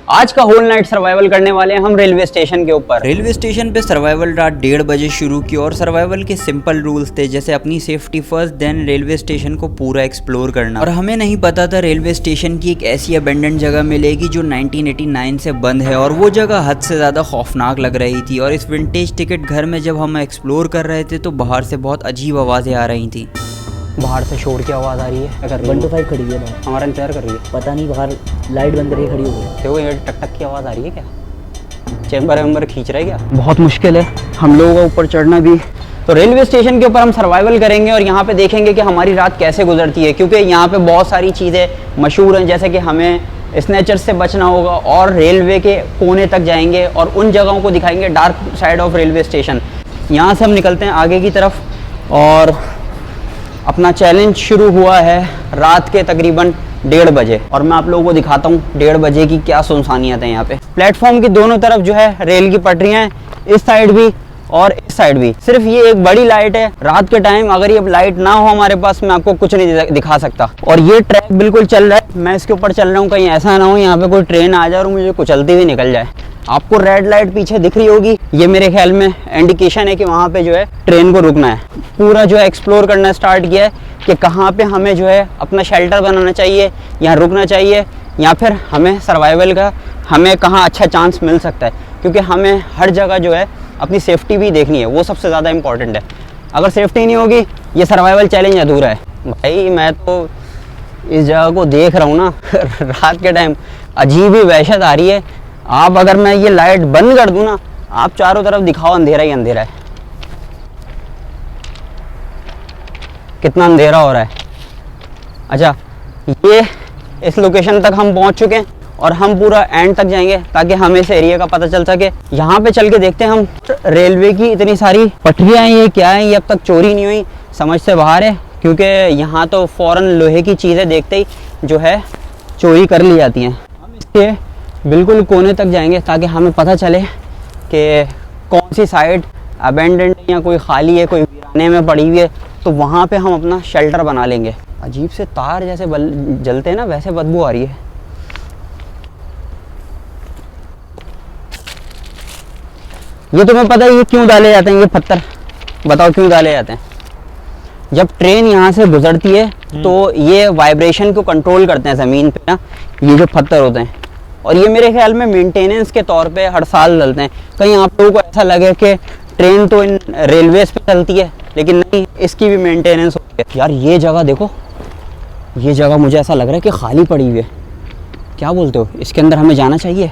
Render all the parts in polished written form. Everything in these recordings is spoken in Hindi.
आज का होल नाइट सर्वाइवल करने वाले हैं हम रेलवे स्टेशन के ऊपर। रेलवे स्टेशन पे सर्वाइवल रात 1:30 बजे शुरू की और सर्वाइवल के सिंपल रूल्स थे, जैसे अपनी safety first, then railway station को पूरा एक्सप्लोर करना। और हमें नहीं पता था रेलवे स्टेशन की एक ऐसी अबेंडेंट जगह मिलेगी जो 1989 से बंद है, और वो जगह हद से ज़्यादा खौफनाक लग रही थी। और इस विंटेज टिकट घर में जब हम एक्सप्लोर कर रहे थे तो बाहर से बहुत अजीब आवाज़ें आ रही थी। बाहर से शोर की आवाज़ आ रही है। अगर 125 खड़ी है बाहर, हमारा इंतजार कर रही है। पता नहीं बाहर लाइट बंद करके खड़ी हो गई। देखो ये टक टक की आवाज़ आ रही है क्या? चैम्बर वैम्बर खींच रहा है क्या? बहुत मुश्किल है हम लोगों का ऊपर चढ़ना भी। तो रेलवे स्टेशन के ऊपर हम सर्वाइवल करेंगे और यहाँ पे देखेंगे कि हमारी रात कैसे गुजरती है, क्योंकि यहाँ पे बहुत सारी चीज़ें मशहूर हैं, जैसे कि हमें स्नैचर से बचना होगा और रेलवे के कोने तक जाएंगे और उन जगहों को दिखाएंगे, dark side of railway station. यहाँ से हम निकलते हैं आगे की तरफ और अपना चैलेंज शुरू हुआ है रात के तकरीबन 1:30 बजे, और मैं आप लोगों को दिखाता हूँ 1:30 बजे की क्या सुनसानियत है यहाँ पे। प्लेटफॉर्म की दोनों तरफ जो है रेल की पटरियाँ हैं, इस साइड भी और इस साइड भी। सिर्फ ये एक बड़ी लाइट है। रात के टाइम अगर ये लाइट ना हो हमारे पास, मैं आपको कुछ नहीं दिखा सकता। और ये ट्रैक बिल्कुल चल रहा है, मैं इसके ऊपर चल रहा हूँ, कहीं ऐसा ना हो यहाँ पे कोई ट्रेन आ जाए और मुझे कुचलती हुई निकल जाए। आपको रेड लाइट पीछे दिख रही होगी, ये मेरे ख्याल में इंडिकेशन है कि वहाँ पे जो है ट्रेन को रुकना है। पूरा जो है एक्सप्लोर करना स्टार्ट किया है कि कहाँ पे हमें जो है अपना शेल्टर बनाना चाहिए, यहाँ रुकना चाहिए, या फिर हमें सर्वाइवल का हमें कहाँ अच्छा चांस मिल सकता है, क्योंकि हमें हर जगह जो है अपनी सेफ्टी भी देखनी है, वो सबसे ज़्यादा इंपॉर्टेंट है। अगर सेफ्टी नहीं होगी ये सर्वाइवल चैलेंज अधूरा है। भाई मैं तो इस जगह को देख रहा हूँ ना रात के टाइम अजीब ही वहशत आ रही है। आप अगर मैं ये लाइट बंद कर दूँ ना, आप चारों तरफ दिखाओ अंधेरा ही अंधेरा है। कितना अंधेरा हो रहा है। अच्छा, ये इस लोकेशन तक हम पहुंच चुके हैं और हम पूरा एंड तक जाएंगे ताकि हमें इस एरिया का पता चल सके। यहाँ पे चल के देखते हैं हम। रेलवे की इतनी सारी पटरियाँ हैं, ये क्या है? ये अब तक चोरी नहीं हुई, समझ से बाहर है, क्योंकि यहाँ तो फ़ौरन लोहे की चीज़ें देखते ही जो है चोरी कर ली जाती हैं। हम इसके बिल्कुल कोने तक जाएंगे ताकि हमें पता चले कि कौन सी साइड अबेंडेंड या कोई खाली है, कोई वीराने में पड़ी हुई है, तो वहाँ पे हम अपना शेल्टर बना लेंगे। अजीब से तार जैसे जलते हैं ना, वैसे बदबू आ रही है। ये तुम्हें पता है ये क्यों डाले जाते हैं? ये पत्थर बताओ क्यों डाले जाते हैं? जब ट्रेन यहाँ से गुजरती है तो ये वाइब्रेशन को कंट्रोल करते हैं ज़मीन पे ना, ये जो पत्थर होते हैं। और ये मेरे ख्याल में मेंटेनेंस के तौर पे हर साल डलते हैं। कहीं आप लोगों को ऐसा लगे कि ट्रेन तो इन रेलवेज पे चलती है, लेकिन नहीं, इसकी भी मेंटेनेंस होती है। यार ये जगह देखो, ये जगह मुझे ऐसा लग रहा है कि खाली पड़ी हुई है। क्या बोलते हो, इसके अंदर हमें जाना चाहिए?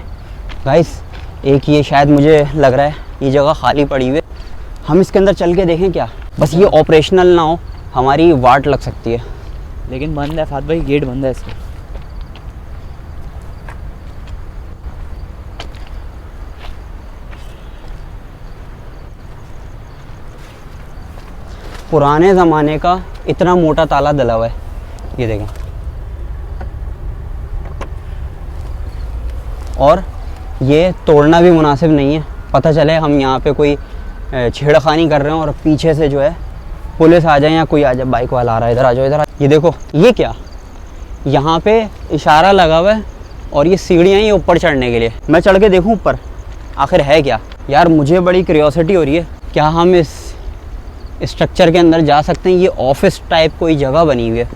गाइस एक ये शायद मुझे लग रहा है ये जगह खाली पड़ी हुई है, हम इसके अंदर चल के देखें क्या? बस ये ऑपरेशनल ना हो, हमारी वाट लग सकती है। लेकिन बंद है फात भाई, गेट बंद है इसका। पुराने ज़माने का इतना मोटा ताला डला हुआ है, ये देखें। और ये तोड़ना भी मुनासिब नहीं है। पता चले हम यहाँ पे कोई छेड़खानी कर रहे हैं और पीछे से जो है पुलिस आ जाए या कोई आ जाए, बाइक वाला आ रहा है, इधर आ जाओ, इधर आ। ये देखो ये क्या, यहाँ पे इशारा लगा हुआ है और ये सीढ़ियाँ ही ऊपर चढ़ने के लिए। मैं चढ़ के देखूँ ऊपर आखिर है क्या? यार मुझे बड़ी क्यूरियोसिटी हो रही है, क्या हम इस स्ट्रक्चर के अंदर जा सकते हैं? ये ऑफिस टाइप कोई जगह बनी हुई है,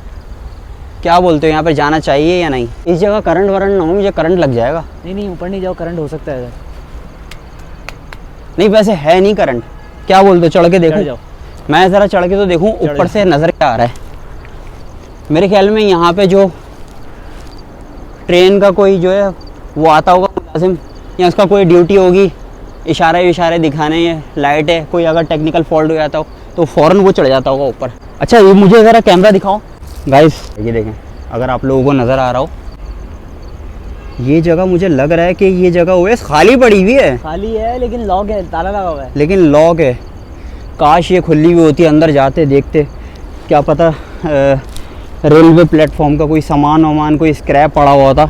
क्या बोलते हो, यहाँ पर जाना चाहिए या नहीं? इस जगह करंट वरंट ना हो, मुझे करंट लग जाएगा। नहीं ऊपर नहीं जाओ, करंट हो सकता है। नहीं वैसे है नहीं करंट, क्या बोलते हो, चढ़ के देखूं? मैं ज़रा चढ़ के तो देखूं ऊपर से नज़र क्या आ रहा है। मेरे ख्याल में यहाँ पे जो ट्रेन का कोई जो है वो आता होगा मुलाजिम, या उसका कोई ड्यूटी होगी, इशारे दिखाने, ये लाइट है, कोई अगर टेक्निकल फॉल्ट हो जाता हो तो फ़ौरन वो चढ़ जाता होगा ऊपर। अच्छा ये मुझे ज़रा कैमरा दिखाओ गाइस, ये देखें अगर आप लोगों को नज़र आ रहा हो। ये जगह मुझे लग रहा है कि ये जगह ओएस खाली पड़ी हुई है। खाली है लेकिन लॉक है, ताला लगा हुआ है। लेकिन लॉक है, काश ये खुली हुई होती, अंदर जाते देखते, क्या पता रेलवे प्लेटफॉर्म का कोई सामान वामान, कोई स्क्रैप पड़ा हुआ था।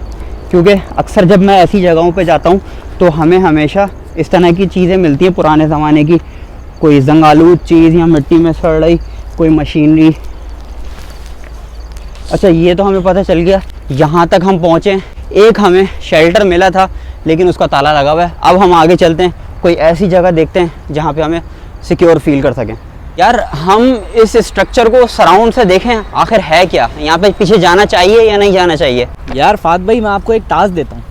क्योंकि अक्सर जब मैं ऐसी जगहों पे जाता हूँ तो हमें हमेशा इस तरह की चीज़ें मिलती हैं पुराने ज़माने की, कोई जंगालूद चीज़ या मिट्टी में सड़ रही कोई मशीनरी। अच्छा ये तो हमें पता चल गया, यहाँ तक हम पहुँचे, एक हमें शेल्टर मिला था लेकिन उसका ताला लगा हुआ है। अब हम आगे चलते हैं, कोई ऐसी जगह देखते हैं जहाँ पे हमें सिक्योर फील कर सकें। यार हम इस स्ट्रक्चर को सराउंड से देखें, आखिर है क्या यहाँ पे, पीछे जाना चाहिए या नहीं जाना चाहिए। यार फात भाई, मैं आपको एक टास्क देता हूँ,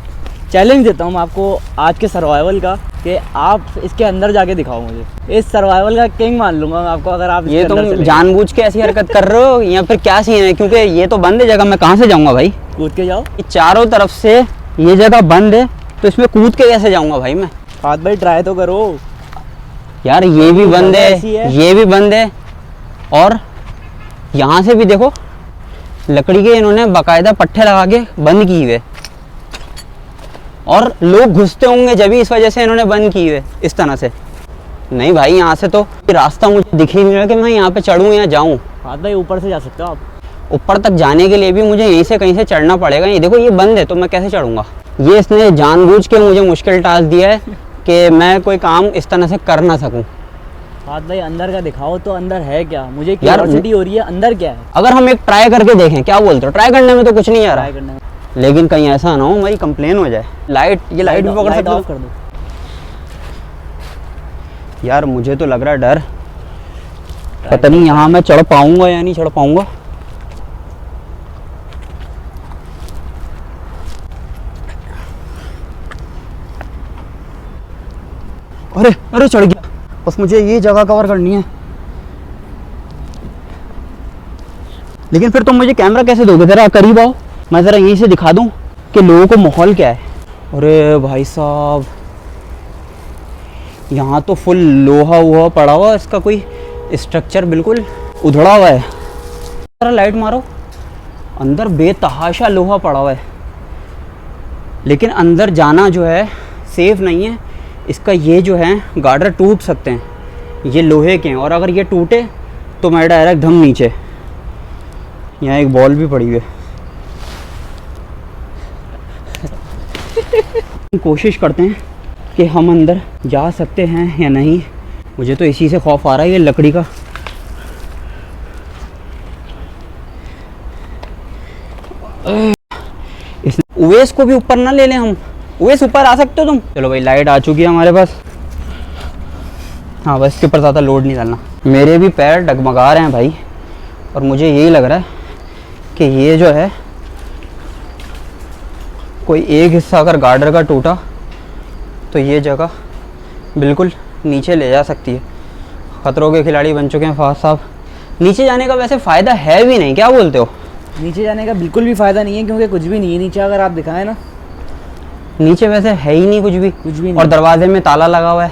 चैलेंज देता हूँ मैं आपको आज के सर्वाइवल का, कि आप इसके अंदर जाके दिखाओ मुझे। इस सर्वाइवल का किंग मान लूंगा मैं आपको अगर आप ये इसके अंदर तुम चले गए। जानबूझ के ऐसी हरकत कर रहे हो या फिर क्या सीन है? क्योंकि ये तो बंद है जगह, मैं कहाँ से जाऊँगा भाई? कूद के जाओ। ये चारों तरफ से ये जगह बंद है तो इसमें कूद के कैसे जाऊँगा भाई मैं? फात भाई ट्राई तो करो। यार ये भी बंद ऐसी है, है। ये भी बंद है, और यहाँ से भी देखो लकड़ी के इन्होंने बाकायदा पट्टे लगा के बंद की हुए, और लोग घुसते होंगे जब भी, इस वजह से इन्होंने बंद की हुए इस तरह से। नहीं भाई, यहाँ से तो रास्ता मुझे दिख ही नहीं रहा कि मैं यहाँ पे चढ़ूँ या जाऊँ। फात भाई ऊपर से जा सकते हो आप। ऊपर तक जाने के लिए भी मुझे यहीं से कहीं से चढ़ना पड़ेगा। ये देखो ये बंद है तो मैं कैसे चढ़ूँगा? ये इसने जानबूझ के मुझे मुश्किल टास्क दिया है कि मैं कोई काम इस तरह से कर ना सकूँ। फात भाई अंदर का दिखाओ तो, अंदर है क्या? मुझे यार, क्यूरियोसिटी हो रही है, अंदर क्या है? अगर हम एक ट्राई करके देखें, क्या बोलते हो? ट्राई करने में तो कुछ नहीं आ रहा ट्राई करने में लेकिन कहीं ऐसा ना हो हमारी कंप्लेन हो जाए। लाइट, ये लाइट भी पकड़ सकते ऑफ हो? कर दो। यार मुझे तो लग रहा है डर, पता नहीं यहाँ मैं चढ़ पाऊंगा या नहीं चढ़ पाऊंगा। अरे अरे चढ़ गया, बस मुझे ये जगह कवर करनी है। लेकिन फिर तुम मुझे कैमरा कैसे दोगे? जरा करीब आओ, मैं ज़रा यहीं से दिखा दूं कि लोगों को माहौल क्या है। अरे भाई साहब, यहाँ तो फुल लोहा वोहा पड़ा हुआ है, इसका कोई स्ट्रक्चर बिल्कुल उधड़ा हुआ है। जरा लाइट मारो, अंदर बेतहाशा लोहा पड़ा हुआ है, लेकिन अंदर जाना जो है सेफ नहीं है। इसका ये जो है गार्डर टूट सकते हैं, ये लोहे के हैं, और अगर ये टूटे तो मैं डायरेक्ट धम नीचे। यहाँ एक बॉल भी पड़ी हुई है। कोशिश करते हैं कि हम अंदर जा सकते हैं या नहीं। मुझे तो इसी से खौफ आ रहा है, ये लकड़ी का। इस उवेस को भी ऊपर ना ले लें हम? उवेस ऊपर आ सकते हो तुम? चलो भाई, लाइट आ चुकी है हमारे पास। हाँ बस, इसके ऊपर ज़्यादा लोड नहीं डालना। मेरे भी पैर डगमगा रहे हैं भाई, और मुझे यही लग रहा है कि ये जो है कोई एक हिस्सा अगर गार्डर का टूटा तो ये जगह बिल्कुल नीचे ले जा सकती है। खतरों के खिलाड़ी बन चुके हैं फात साहब। नीचे जाने का वैसे फ़ायदा है भी नहीं, क्या बोलते हो? नीचे जाने का बिल्कुल भी फ़ायदा नहीं है, क्योंकि कुछ भी नहीं है नीचे। अगर आप दिखाएं ना, नीचे वैसे है ही नहीं कुछ भी, नहीं। और दरवाजे में ताला लगा हुआ है।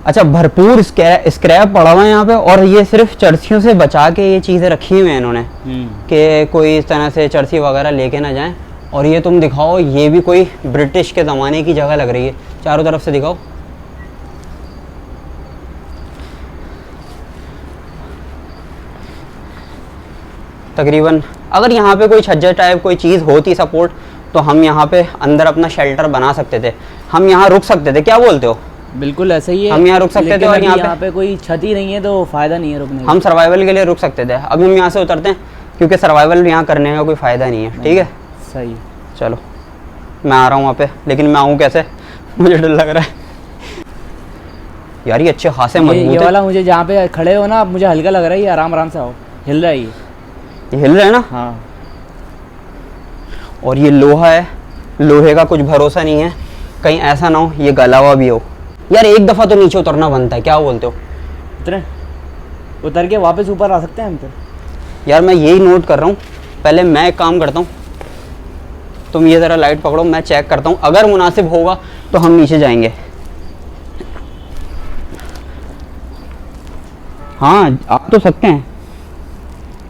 अच्छा, भरपूर स्क्रैप पड़ा हुआ है यहाँ पे, और ये सिर्फ चर्सियों से बचा के ये चीज़ें रखी हुई हैं इन्होंने कि कोई इस तरह से चर्सी वगैरह लेके ना जाएं। और ये तुम दिखाओ, ये भी कोई ब्रिटिश के ज़माने की जगह लग रही है। चारों तरफ से दिखाओ। तकरीबन अगर यहाँ पे कोई छज्जा टाइप कोई चीज़ होती सपोर्ट, तो हम यहाँ पे अंदर अपना शेल्टर बना सकते थे, हम यहाँ रुक सकते थे। क्या बोलते हो? बिल्कुल ऐसा ही है। हम यहाँ रुक सकते थे, और यहाँ पे कोई छत ही नहीं है तो फ़ायदा नहीं है रुकने का। हम सर्वाइवल के लिए रुक सकते थे। अब हम यहाँ से उतरते हैं, क्योंकि सर्वाइवल यहाँ करने का कोई फ़ायदा नहीं है। ठीक है, सही। चलो मैं आ रहा हूँ वहाँ पे, लेकिन मैं आऊँ कैसे? मुझे डर लग रहा है यार। ये अच्छे खासे मजबूत ये है। वाला मुझे जहाँ पे खड़े हो ना, अब मुझे हल्का लग रहा है। ये आराम आराम से आओ, हिल रहा है ये हिल रहा है ना? हाँ। और ये लोहा है, लोहे का कुछ भरोसा नहीं है, कहीं ऐसा ना हो ये गला हुआ भी हो। यार एक दफ़ा तो नीचे उतरना बनता है, क्या बोलते हो? उतर के वापस ऊपर आ सकते हैं हम तो। यार मैं यही नोट कर रहा हूँ। पहले मैं एक काम करता हूँ, तुम ये ज़रा लाइट पकड़ो, मैं चेक करता हूँ, अगर मुनासिब होगा तो हम नीचे जाएंगे। हाँ आ तो सकते हैं,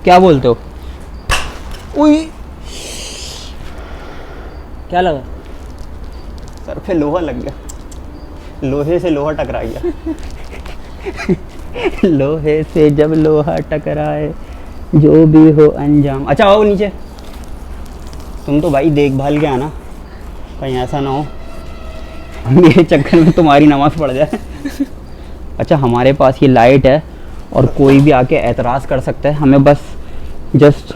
क्या बोलते हो? उई, क्या लगा? सर पे लोहा लग गया, लोहे से लोहा टकरा गया। लोहे से जब लोहा टकराए जो भी हो अंजाम। अच्छा आओ नीचे, तुम तो भाई देखभाल के आना, कहीं ऐसा ना हो मेरे चक्कर में तुम्हारी नमाज़ पड़ जाए। अच्छा हमारे पास ये लाइट है, और कोई भी आके एतराज़ कर सकता है। हमें बस जस्ट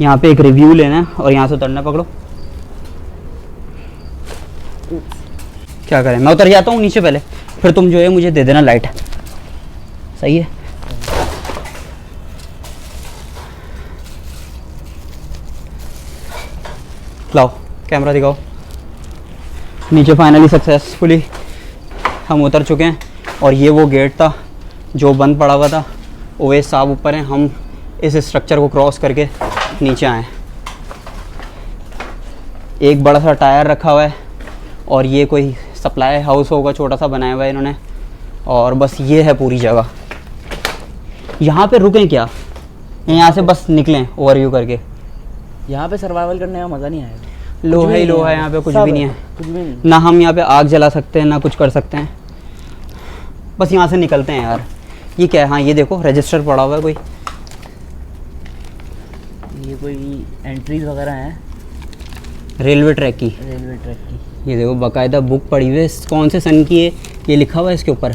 यहाँ पे एक रिव्यू लेना है, और यहाँ से उतरना। पकड़ो, क्या करें, मैं उतर जाता हूँ नीचे पहले, फिर तुम जो है मुझे दे देना लाइट। सही है। लाओ कैमरा दिखाओ। नीचे फाइनली सक्सेसफुली हम उतर चुके हैं और ये वो गेट था जो बंद पड़ा हुआ था। ओएस साहब ऊपर हैं, हम इस स्ट्रक्चर को क्रॉस करके नीचे आए। एक बड़ा सा टायर रखा हुआ है और ये कोई सप्लाई हाउस होगा, छोटा सा बनाया हुआ है इन्होंने। और बस ये है पूरी जगह। यहाँ पे रुकें क्या, यहाँ से बस निकलें ओवरव्यू करके? यहाँ पे सर्वाइवल करने का मज़ा नहीं आएगा। लोहा ही लोहा है यहाँ पे, कुछ भी नहीं है। कुछ भी नहीं। ना हम यहाँ पे आग जला सकते हैं ना कुछ कर सकते हैं। बस यहाँ से निकलते हैं यार। ये क्या है? हाँ ये देखो रजिस्टर पड़ा हुआ है कोई। ये कोई एंट्रीज वगैरह हैं रेलवे ट्रैक की। रेलवे ट्रैक की। ये देखो बाकायदा बुक पड़ी हुई है, कौन से सन की है ये लिखा हुआ है इसके ऊपर।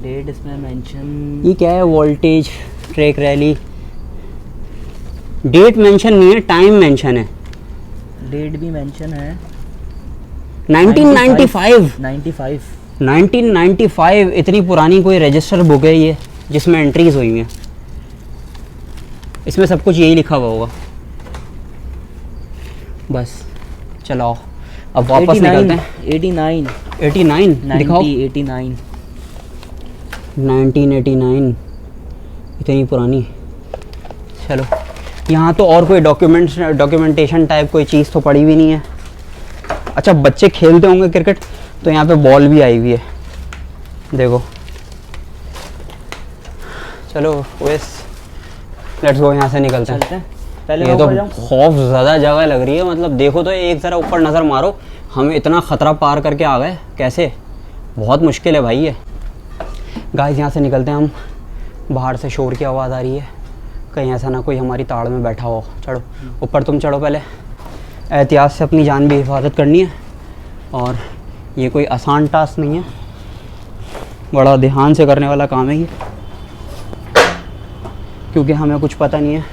डेट इसमें मेंशन। ये क्या है? Voltage track rally. Date mention नहीं है, टाइम मेंशन है। डेट भी मेंशन है 1995। 95। 1995। इतनी पुरानी कोई रजिस्टर बुक है ये जिसमें एंट्रीज हुई हैं। इसमें सब कुछ यही लिखा हुआ होगा। बस चलो अब वापस निकलते हैं। 89 89 दिखाओ। 89 1989। इतनी पुरानी। चलो यहाँ तो और कोई डॉक्यूमेंटेशन टाइप कोई चीज़ तो पड़ी भी नहीं है। अच्छा बच्चे खेलते होंगे क्रिकेट, तो यहाँ पे बॉल भी आई हुई है देखो। चलो वेस लेट्स गो, यहाँ से निकलते हैं। पहले ये तो ऊपर जाऊं? खौफ ज़्यादा जगह लग रही है। मतलब देखो तो एक ज़रा ऊपर नज़र मारो, हम इतना ख़तरा पार करके आ गए कैसे? बहुत मुश्किल है भाई ये। गाइस यहाँ से निकलते हैं हम। बाहर से शोर की आवाज़ आ रही है, कहीं ऐसा ना कोई हमारी ताड़ में बैठा हो। चढ़ो ऊपर, तुम चढ़ो पहले। एहतियात से अपनी जान भी हिफाजत करनी है और ये कोई आसान टास्क नहीं है, बड़ा ध्यान से करने वाला काम है ये, क्योंकि हमें कुछ पता नहीं है।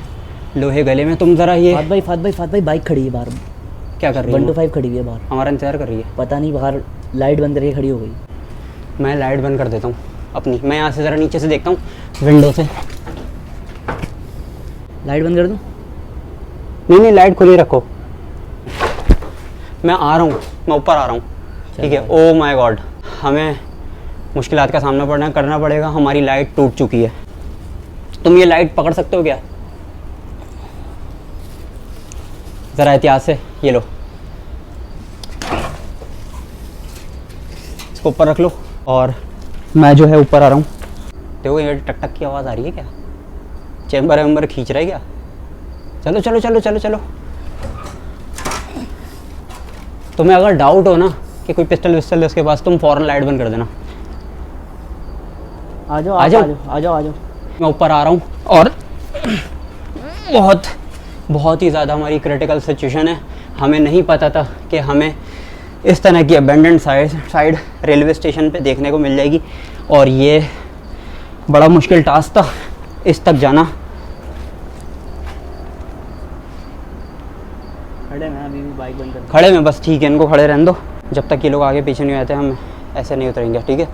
लोहे गले में। तुम ज़रा ये फात भाई बाइक खड़ी है बाहर। क्या कर रही है? 125 खड़ी हुई है बाहर, हमारा इंतज़ार कर रही है। पता नहीं बाहर लाइट बंद करके खड़ी हो गई। मैं लाइट बंद कर देता हूँ अपनी। मैं यहाँ से ज़रा नीचे से देखता हूँ विंडो से। लाइट बंद कर दूँ? नहीं लाइट खुली रखो। मैं आ रहा हूँ, मैं ऊपर आ रहा हूँ। ठीक है। ओ माय गॉड, हमें मुश्किलात का सामना करना पड़ेगा। हमारी लाइट टूट चुकी है। तुम ये लाइट पकड़ सकते हो क्या? ज़रा एहतियात से, ये लो, इसको ऊपर रख लो। और मैं जो है ऊपर आ रहा हूँ। देखो ये टक टक की आवाज़ आ रही है क्या? चैम्बर वैम्बर खींच रहा है क्या? चलो चलो चलो चलो चलो। तुम्हें अगर डाउट हो ना कि कोई पिस्टल विस्टल है उसके पास, तुम फ़ौरन लाइट बंद कर देना। आ जाओ आ जाओ आ जाओ आ जाओ। मैं ऊपर आ रहा हूँ और बहुत ही ज़्यादा हमारी क्रिटिकल सिचुएशन है। हमें नहीं पता था कि हमें इस तरह की अबेंडेंड साइड रेलवे स्टेशन पे देखने को मिल जाएगी, और ये बड़ा मुश्किल टास्क था इस तक जाना। खड़े में अभी भी बाइक बंद कर। खड़े में बस, ठीक है, इनको खड़े रहने दो जब तक ये लोग आगे पीछे नहीं आते। हम ऐसे नहीं उतरेंगे, ठीक है?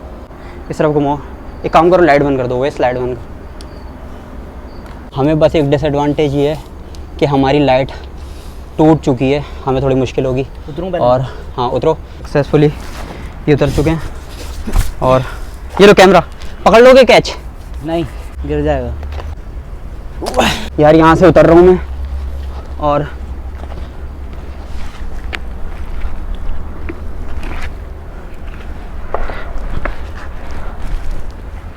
इस तरफ घुमाओ। एक काम करो, लाइट बंद कर दो। वैसे लाइट बंद कर। हमें बस एक डिसएडवांटेज ये है कि हमारी लाइट टूट चुकी है, हमें थोड़ी मुश्किल होगी। उतरूं पहले? और हाँ उतरो। सक्सेसफुली ये उतर चुके हैं। और ये लो कैमरा, पकड़ लोगे कैच? नहीं, गिर जाएगा यार। यहाँ से उतर रहा हूँ मैं और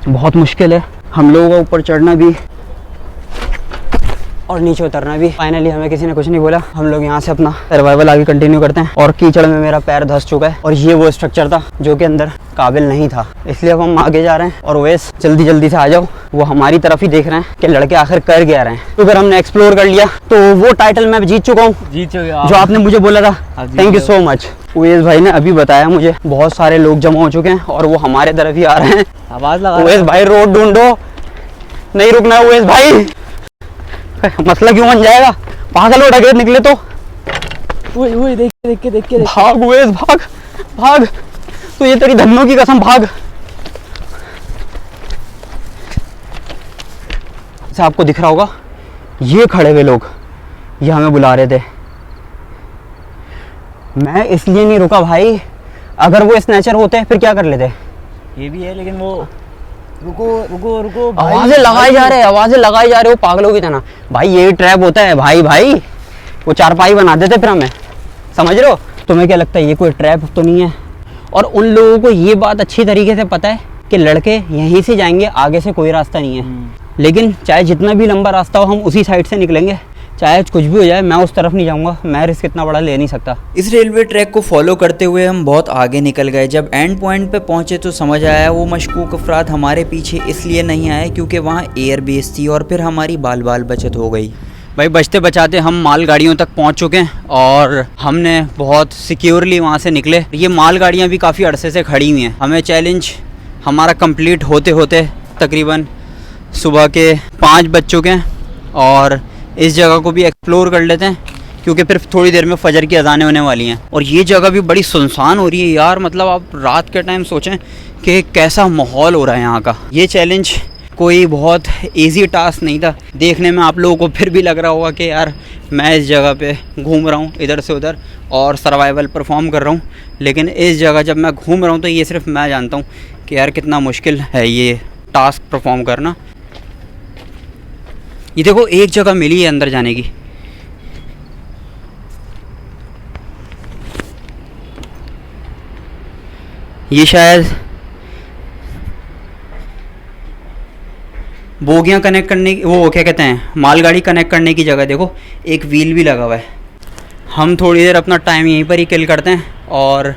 बहुत मुश्किल है। हम लोगों का ऊपर चढ़ना भी और नीचे उतरना भी। फाइनली हमें किसी ने कुछ नहीं बोला। हम लोग यहाँ से अपना सर्वाइवल आगे कंटिन्यू करते हैं। और कीचड़ में मेरा पैर धंस चुका है और ये वो स्ट्रक्चर था जो कि अंदर काबिल नहीं था, इसलिए अब हम आगे जा रहे हैं। और वैस जल्दी जल्दी से आ जाओ, वो हमारी तरफ ही देख रहे हैं कि लड़के आखिर कर क्या रहे हैं। तो अगर हमने एक्सप्लोर कर लिया तो वो टाइटल मैं जीत चुका हूँ, जीत चुके जो आपने मुझे बोला था। Thank you so much. Uwais भाई ने अभी बताया मुझे बहुत सारे लोग जमा हो चुके हैं और वो हमारे तरफ ही आ रहे हैं। आवाज लगा। उवैस भाई रोड ढूंढो, नहीं रुकना उवैस भाई, मसला क्यों बन जाएगा। पागल हो, डकैत निकले तो। देख के भाग उवैस भाग। भाग, तो ये तेरी धन्नों की कसम, भाग। जैसे आपको दिख रहा होगा, ये खड़े हुए लोग ये हमें बुला रहे थे। मैं इसलिए नहीं रुका भाई, अगर वो स्नैचर होते फिर क्या कर लेते। ये भी है, लेकिन वो रुको रुको रुको, आवाजें लगाई जा रहे हैं, आवाजें लगाई जा रहे हो पागलों की तरह। भाई ये ट्रैप होता है भाई, भाई वो चारपाई बना देते फिर हमें, समझ रहे हो। तुम्हें क्या लगता है ये कोई ट्रैप तो नहीं है? और उन लोगों को ये बात अच्छी तरीके से पता है कि लड़के यहीं से जाएंगे, आगे से कोई रास्ता नहीं है। लेकिन चाहे जितना भी लंबा रास्ता हो हम उसी साइड से निकलेंगे, चाहे कुछ भी हो जाए, मैं उस तरफ नहीं जाऊंगा, मैं रिस्क इतना बड़ा ले नहीं सकता। इस रेलवे ट्रैक को फॉलो करते हुए हम बहुत आगे निकल गए। जब एंड पॉइंट पे पहुंचे तो समझ आया वो मशकूक अफराद हमारे पीछे इसलिए नहीं आए क्योंकि वहाँ एयर बेस थी, और फिर हमारी बाल बाल बचत हो गई। भाई बचते बचाते हम माल गाड़ियों तक पहुंच चुके हैं और हमने बहुत सिक्योरली वहाँ से निकले। ये माल गाड़ियाँ भी काफ़ी अरसे से खड़ी हुई हैं। हमें चैलेंज हमारा कंप्लीट होते होते तकरीबन सुबह के 5 बज चुके हैं और इस जगह को भी एक्सप्लोर कर लेते हैं क्योंकि फिर थोड़ी देर में फजर की अजानें होने वाली हैं। और ये जगह भी बड़ी सुनसान हो रही है यार, मतलब आप रात के टाइम सोचें कि कैसा माहौल हो रहा है यहाँ का। ये चैलेंज कोई बहुत इजी टास्क नहीं था। देखने में आप लोगों को फिर भी लग रहा होगा कि यार मैं इस जगह पे घूम रहा हूँ इधर से उधर और सर्वाइवल परफॉर्म कर रहा हूँ, लेकिन इस जगह जब मैं घूम रहा हूँ तो ये सिर्फ मैं जानता हूँ कि यार कितना मुश्किल है ये टास्क परफॉर्म करना। ये देखो एक जगह मिली है अंदर जाने की, ये शायद बोगियाँ कनेक्ट करने की, वो क्या कहते हैं, मालगाड़ी कनेक्ट करने की जगह। देखो एक व्हील भी लगा हुआ है। हम थोड़ी देर अपना टाइम यहीं पर ही किल करते हैं और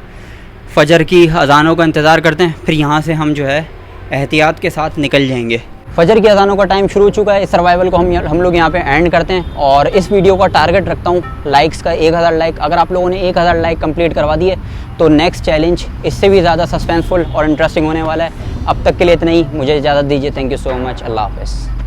फजर की अजानों का इंतज़ार करते हैं, फिर यहाँ से हम जो है एहतियात के साथ निकल जाएंगे। फजर की अजानों का टाइम शुरू हो चुका है। इस सर्वाइवल को हम लोग यहाँ पे एंड करते हैं और इस वीडियो का टारगेट रखता हूँ लाइक्स का 1000 लाइक। अगर आप लोगों ने 1000 लाइक कंप्लीट करवा दिए तो नेक्स्ट चैलेंज इससे भी ज़्यादा सस्पेंसफुल और इंटरेस्टिंग होने वाला है। अब तक के लिए इतना ही, मुझे इजाज़त दीजिए। थैंक यू सो मच, अल्लाह हाफ़िज़।